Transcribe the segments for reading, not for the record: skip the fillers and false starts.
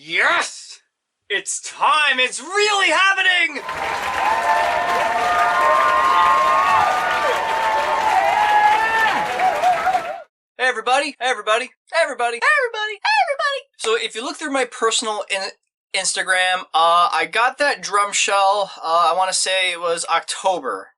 Yes! It's time! It's really happening! Hey everybody, hey everybody, hey everybody, hey everybody, hey everybody! So if you look through my personal Instagram, I got that drum shell, I want to say it was October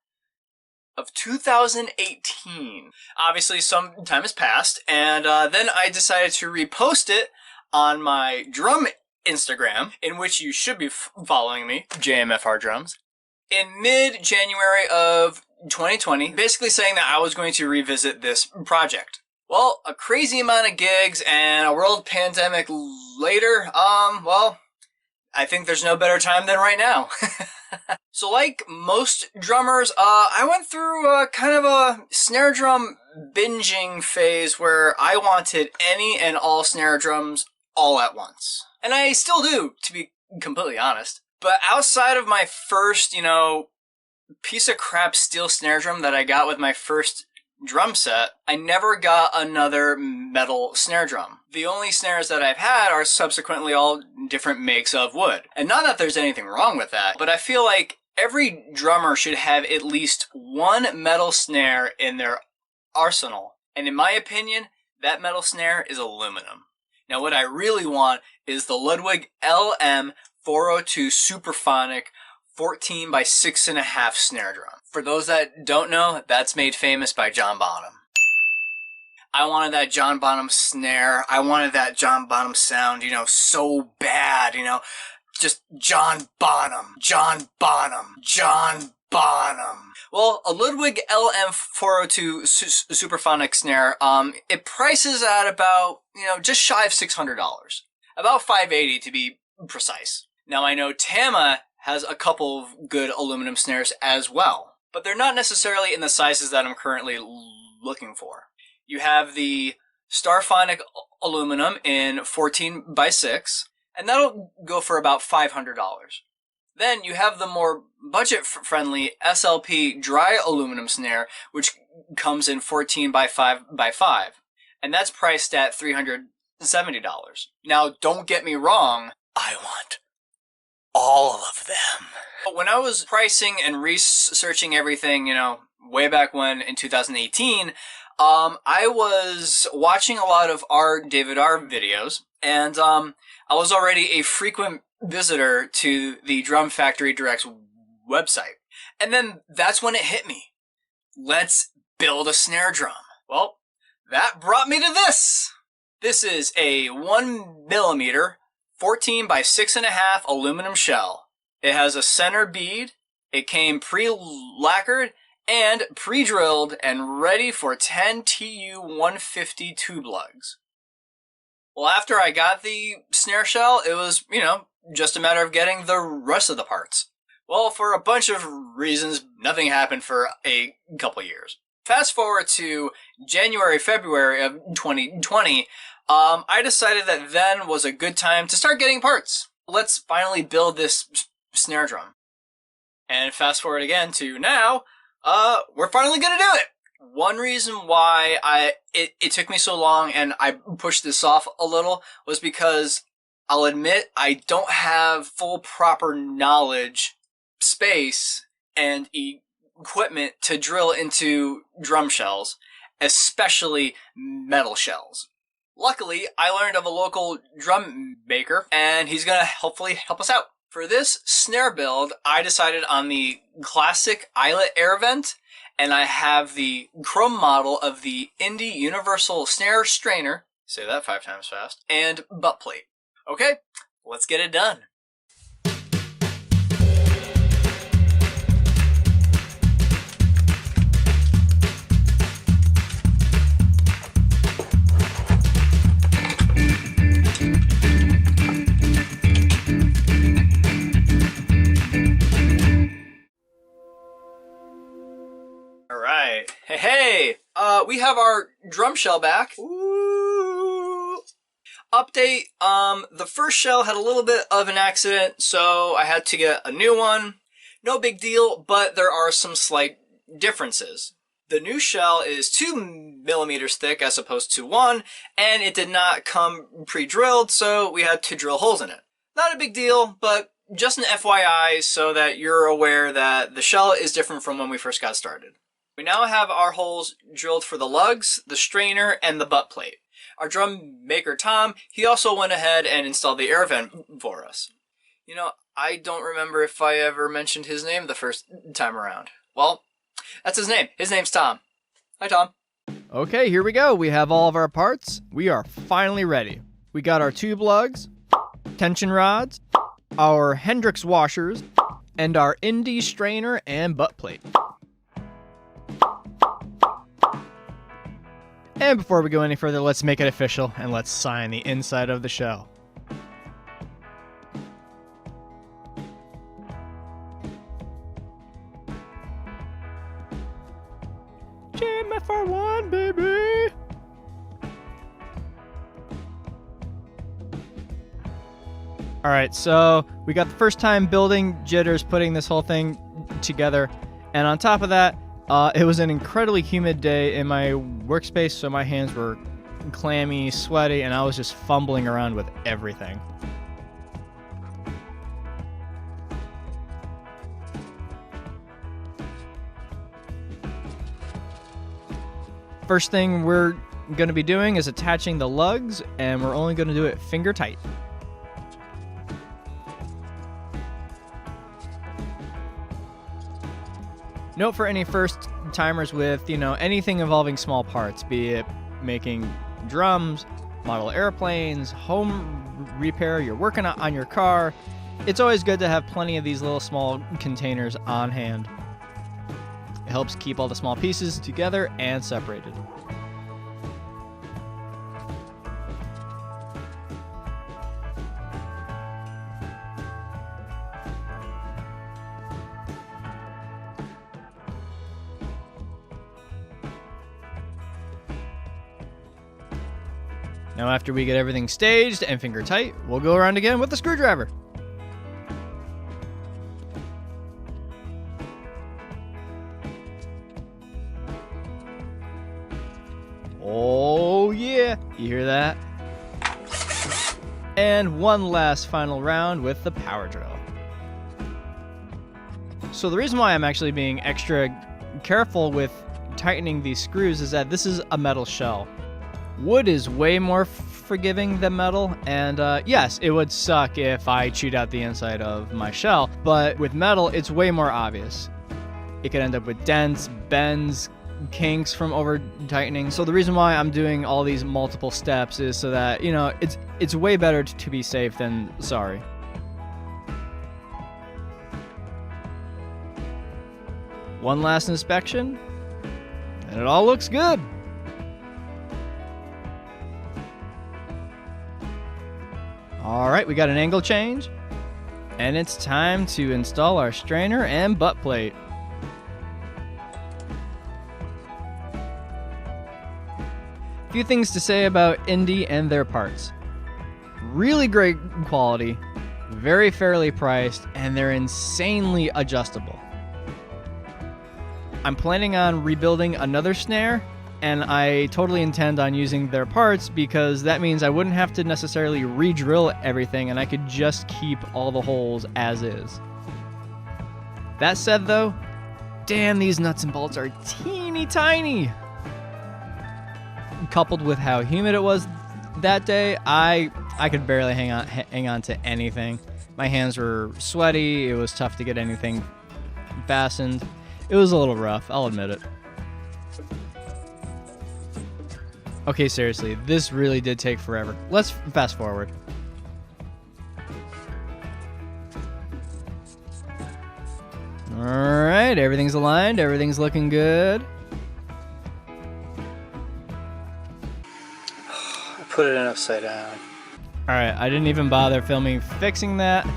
of 2018. Obviously some time has passed, and then I decided to repost it on my drum Instagram, in which you should be following me, JMFR Drums, in mid-January of 2020, basically saying that I was going to revisit this project. Well, a crazy amount of gigs and a world pandemic later, well, I think there's no better time than right now. So like most drummers, I went through kind of a snare drum binging phase where I wanted any and all snare drums all at once. And I still do, to be completely honest. But outside of my first, piece of crap steel snare drum that I got with my first drum set, I never got another metal snare drum. The only snares that I've had are subsequently all different makes of wood. And not that there's anything wrong with that, but I feel like every drummer should have at least one metal snare in their arsenal. And in my opinion, that metal snare is aluminum. Now what I really want is the Ludwig LM402 Superphonic 14 by 6.5 snare drum. For those that don't know, that's made famous by John Bonham. I wanted that John Bonham snare. I wanted that John Bonham sound, so bad, just John Bonham, John Bonham, John Bonham. Well, a Ludwig LM402 Superphonic snare, it prices at about, just shy of $600. About $580 to be precise. Now I know Tama has a couple of good aluminum snares as well, but they're not necessarily in the sizes that I'm currently looking for. You have the Starphonic aluminum in 14 by 6, and that'll go for about $500. Then you have the more budget-friendly SLP dry aluminum snare, which comes in 14 by 5 by 5, and that's priced at $370. Now, don't get me wrong, I want all of them. But when I was pricing and researching everything, way back when in 2018, I was watching a lot of David R videos, and I was already a frequent visitor to the Drum Factory Direct's website. And then that's when it hit me. Let's build a snare drum. Well, that brought me to this. This is a 1mm 14 by 6.5 aluminum shell. It has a center bead. It came pre-lacquered and pre-drilled and ready for 10 TU 150 tube lugs. Well, after I got the snare shell, it was, just a matter of getting the rest of the parts. Well, for a bunch of reasons, nothing happened for a couple years. Fast forward to January, February of 2020, I decided that then was a good time to start getting parts. Let's finally build this snare drum. And fast forward again to now, we're finally gonna do it. One reason why it took me so long and I pushed this off a little was because I'll admit I don't have full proper knowledge, space, and equipment to drill into drum shells, especially metal shells. Luckily, I learned of a local drum maker, and he's gonna hopefully help us out. For this snare build, I decided on the classic eyelet air vent, and I have the chrome model of the Indie Universal Snare Strainer, say that 5 times fast, and butt plate. Okay, let's get it done. Alright, hey, we have our drum shell back. Ooh. Update, the first shell had a little bit of an accident, so I had to get a new one. No big deal, but there are some slight differences. The new shell is 2 millimeters thick as opposed to 1, and it did not come pre-drilled, so we had to drill holes in it. Not a big deal, but just an FYI so that you're aware that the shell is different from when we first got started. We now have our holes drilled for the lugs, the strainer, and the butt plate. Our drum maker Tom, he also went ahead and installed the air vent for us. You know, I don't remember if I ever mentioned his name the first time around. Well, that's his name. His name's Tom. Hi, Tom. Okay, here we go. We have all of our parts. We are finally ready. We got our tube lugs, tension rods, our Hendrix washers, and our Indy strainer and butt plate. And before we go any further, let's make it official and let's sign the inside of the shell. JMFR1, baby! Alright, so we got the first time building jitters, putting this whole thing together, and on top of that, it was an incredibly humid day in my workspace, so my hands were clammy, sweaty, and I was just fumbling around with everything. First thing we're going to be doing is attaching the lugs, and we're only going to do it finger tight. Note for any first timers with, anything involving small parts, be it making drums, model airplanes, home repair, you're working on your car, it's always good to have plenty of these little small containers on hand. It helps keep all the small pieces together and separated. Now after we get everything staged and finger tight, we'll go around again with the screwdriver. Oh yeah, you hear that? And one last final round with the power drill. So the reason why I'm actually being extra careful with tightening these screws is that this is a metal shell. Wood is way more forgiving than metal, and yes, it would suck if I chewed out the inside of my shell, but with metal, it's way more obvious. It could end up with dents, bends, kinks from over tightening. So the reason why I'm doing all these multiple steps is so that, it's way better to be safe than sorry. One last inspection, and it all looks good. Alright, we got an angle change, and it's time to install our strainer and butt plate. A few things to say about Indy and their parts. Really great quality, very fairly priced, and they're insanely adjustable. I'm planning on rebuilding another snare, and I totally intend on using their parts because that means I wouldn't have to necessarily re-drill everything and I could just keep all the holes as is. That said though, damn, these nuts and bolts are teeny tiny. Coupled with how humid it was that day, I could barely hang on to anything. My hands were sweaty, it was tough to get anything fastened. It was a little rough, I'll admit it. Okay, seriously, this really did take forever. Let's fast forward. Alright, everything's aligned, everything's looking good. I put it in upside down. Alright, I didn't even bother filming fixing that,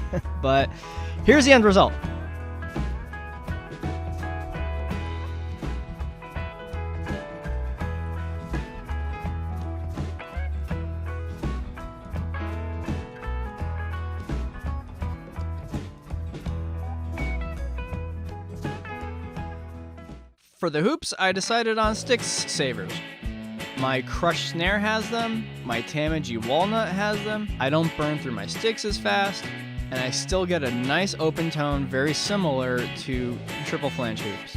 but here's the end result. For the hoops, I decided on Sticks Savers. My crushed snare has them, my Tamaji walnut has them, I don't burn through my sticks as fast, and I still get a nice open tone very similar to triple flange hoops.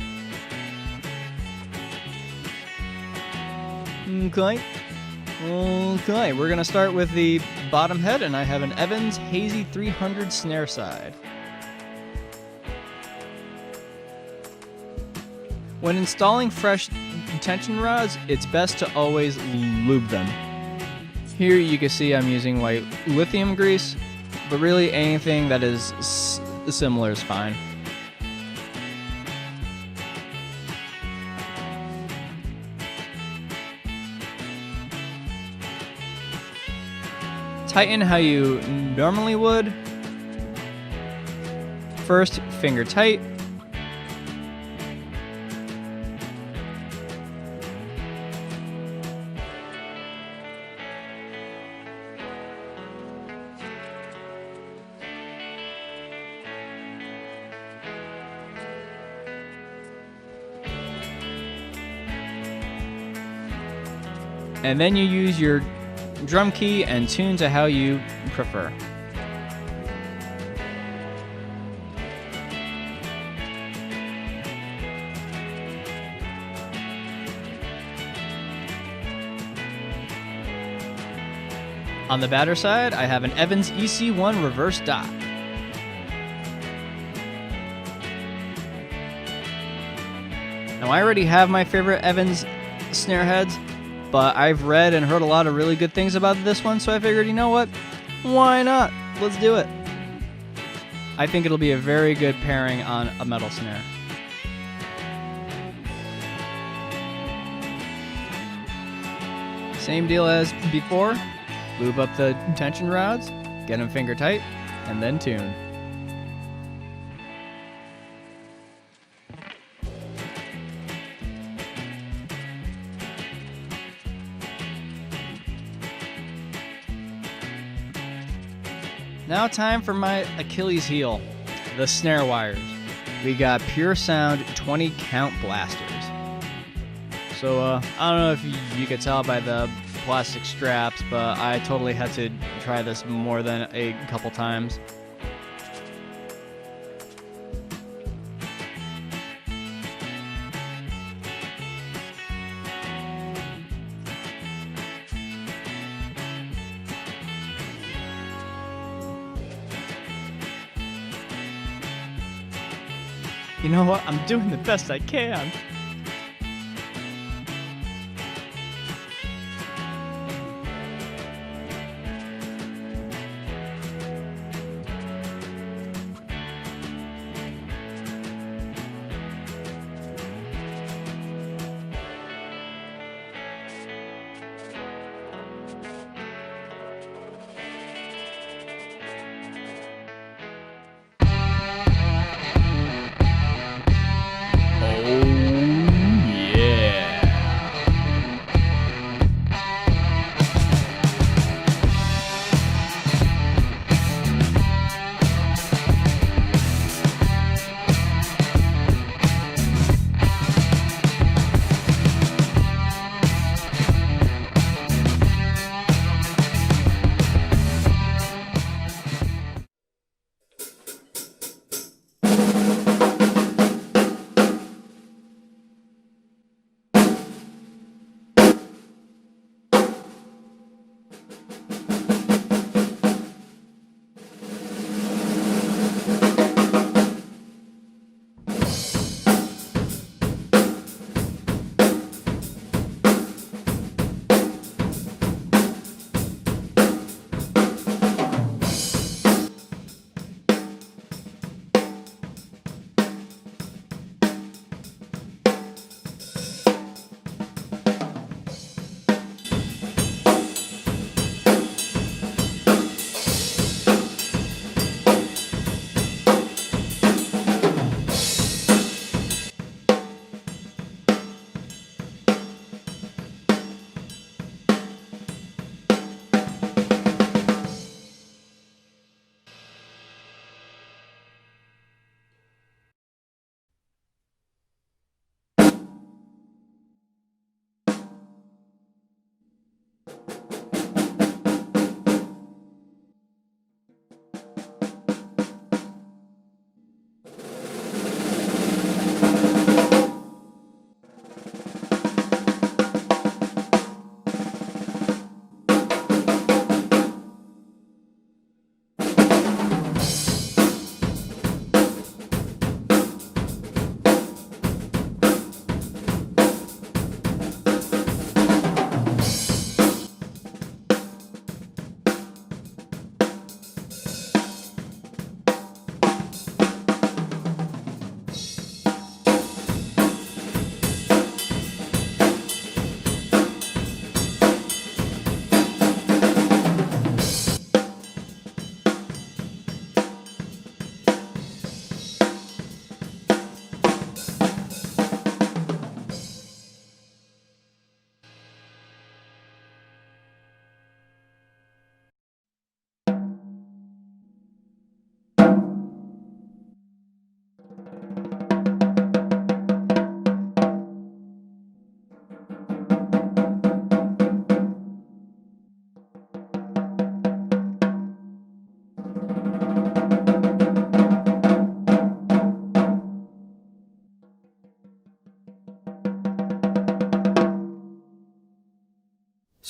Okay, we're gonna start with the bottom head, and I have an Evans Hazy 300 snare side. When installing fresh tension rods, it's best to always lube them. Here you can see I'm using white lithium grease, but really anything that is similar is fine. Tighten how you normally would. First, finger tight. And then you use your drum key and tune to how you prefer. On the batter side, I have an Evans EC1 reverse dot. Now I already have my favorite Evans snare heads, but I've read and heard a lot of really good things about this one, so I figured, you know what? Why not? Let's do it. I think it'll be a very good pairing on a metal snare. Same deal as before. Lube up the tension rods, get them finger tight, and then tune. Now time for my Achilles heel, the snare wires. We got Pure Sound 20 count blasters. So I don't know if you could tell by the plastic straps, but I totally had to try this more than a couple times. You know what? I'm doing the best I can.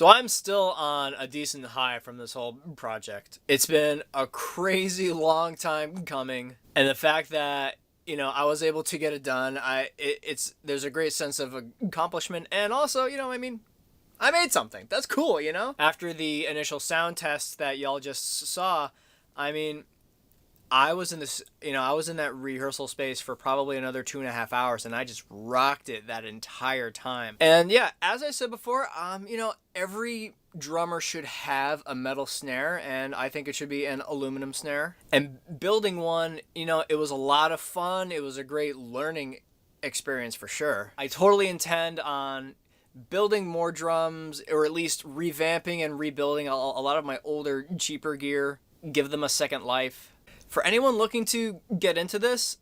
So I'm still on a decent high from this whole project. It's been a crazy long time coming, and the fact that I was able to get it done, there's a great sense of accomplishment, and also I made something. That's cool, After the initial sound test that y'all just saw, I was in this, I was in that rehearsal space for probably another 2.5 hours, and I just rocked it that entire time. And yeah, as I said before, every drummer should have a metal snare, and I think it should be an aluminum snare. And building one, it was a lot of fun. It was a great learning experience for sure. I totally intend on building more drums, or at least revamping and rebuilding a lot of my older, cheaper gear, give them a second life. For anyone looking to get into this,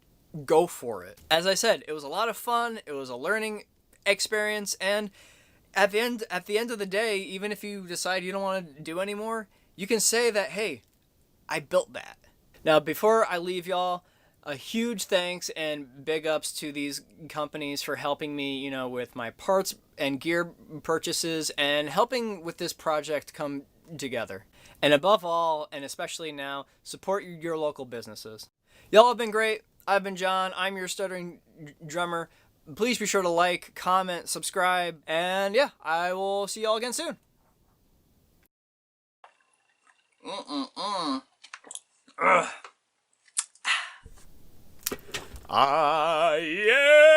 go for it. As I said, it was a lot of fun, it was a learning experience, and at the end of the day, even if you decide you don't want to do anymore, you can say that, hey, I built that. Now, before I leave y'all, a huge thanks and big ups to these companies for helping me, with my parts and gear purchases and helping with this project come together. And above all, and especially now, support your local businesses. Y'all have been great. I've been John. I'm your stuttering drummer. Please be sure to like, comment, subscribe, and yeah, I will see y'all again soon. Yeah.